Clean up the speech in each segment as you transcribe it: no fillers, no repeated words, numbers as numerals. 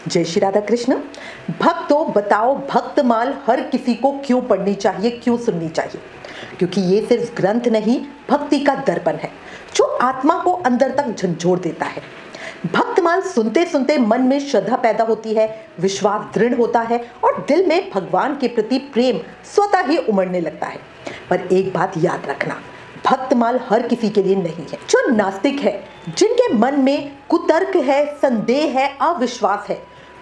जय श्री राधा कृष्ण। भक्तों बताओ, भक्तमाल हर किसी को क्यों पढ़नी चाहिए, क्यों सुननी चाहिए? क्योंकि ये सिर्फ ग्रंथ नहीं, भक्ति का दर्पण है जो आत्मा को अंदर तक झंझोर देता है। भक्तमाल सुनते सुनते मन में श्रद्धा पैदा होती है, विश्वास दृढ़ होता है और दिल में भगवान के प्रति प्रेम स्वतः ही उमड़ने लगता है। पर एक बात याद रखना, भक्तमाल हर किसी के लिए नहीं है। जो नास्तिक है, जिनके मन में कुतर्क है, संदेह है, अविश्वास है,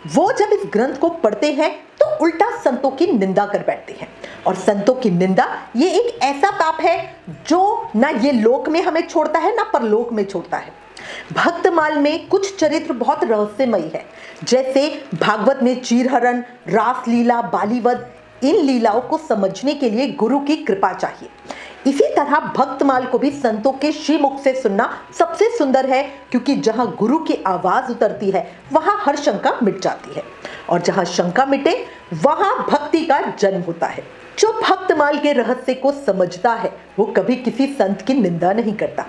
वो जब इस ग्रंथ को पढ़ते हैं तो उल्टा संतों की निंदा कर बैठते हैं। और संतों की निंदा ये एक ऐसा पाप है जो ना ये लोक में हमें छोड़ता है, ना परलोक में छोड़ता है। भक्तमाल में कुछ चरित्र बहुत रहस्यमयी है, जैसे भागवत में चीरहरण, रासलीला, बालीवध। इन लीलाओं को समझने के लिए गुरु की कृपा चाहिए। इसी तरह भक्तमाल को भी संतों के श्रीमुख से सुनना सबसे सुंदर है, क्योंकि जहां गुरु की आवाज उतरती है वहां हर शंका मिट जाती है, और जहां शंका मिटे वहां भक्ति का जन्म होता है। जो भक्तमाल के रहस्य को समझता है वो कभी किसी संत की निंदा नहीं करता।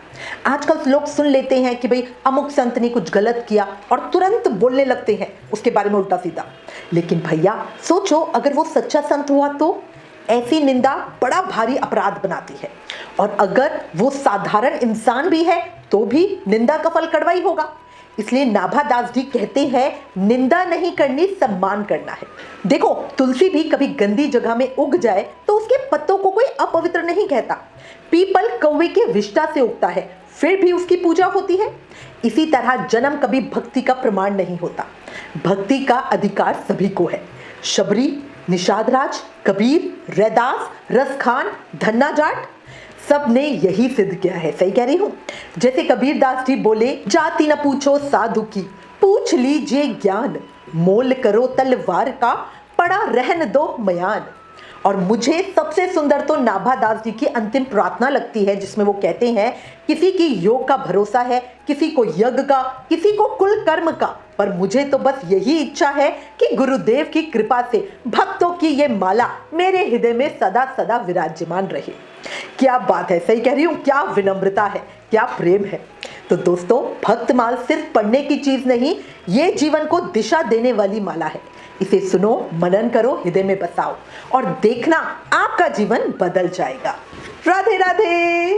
आजकल लोग सुन लेते हैं कि भाई अमुक संत ने कुछ गलत किया और तुरंत बोलने लगते हैं उसके बारे में उल्टा सीधा। लेकिन भैया सोचो, अगर वो सच्चा संत हुआ तो ऐसी निंदा बड़ा भारी अपराध बनाती है, और अगर वो साधारण इंसान भी है तो भी निंदा का फल कड़वा ही होगा। इसलिए नाभादास जी कहते हैं, निंदा नहीं करनी, सम्मान करना है। देखो, तुलसी भी कभी गंदी जगह में उग जाए तो उसके पत्तों को कोई अपवित्र नहीं कहता। पीपल कौवे के विष्ठा से उगता है, फिर भी उसकी पूजा होती है। इसी तरह जन्म कभी भक्ति का प्रमाण नहीं होता। भक्ति का अधिकार सभी को है। शबरी, निषाद राज, कबीर, रैदास, रसखान, धन्ना जाट, सब ने यही सिद्ध किया है। सही कह रही हूँ? जैसे कबीर दास जी बोले, जाति न पूछो साधु की, पूछ लीजिए ज्ञान, मोल करो तलवार का, पड़ा रहन दो मयान। और मुझे सबसे सुंदर तो नाभादास जी की अंतिम प्रार्थना लगती है, जिसमें वो कहते हैं, किसी की योग का भरोसा है, किसी को यज्ञ का, किसी को कुल कर्म का, पर मुझे तो बस यही इच्छा है कि गुरुदेव की कृपा से भक्तों की ये माला मेरे हृदय में सदा सदा विराजमान रहे। क्या बात है, सही कह रही हूँ? क्या विनम्रता है, क्या प्रेम है। तो दोस्तों, भक्तमाल सिर्फ पढ़ने की चीज नहीं, ये जीवन को दिशा देने वाली माला है। इसे सुनो, मनन करो, हृदय में बसाओ और देखना आपका जीवन बदल जाएगा। राधे राधे।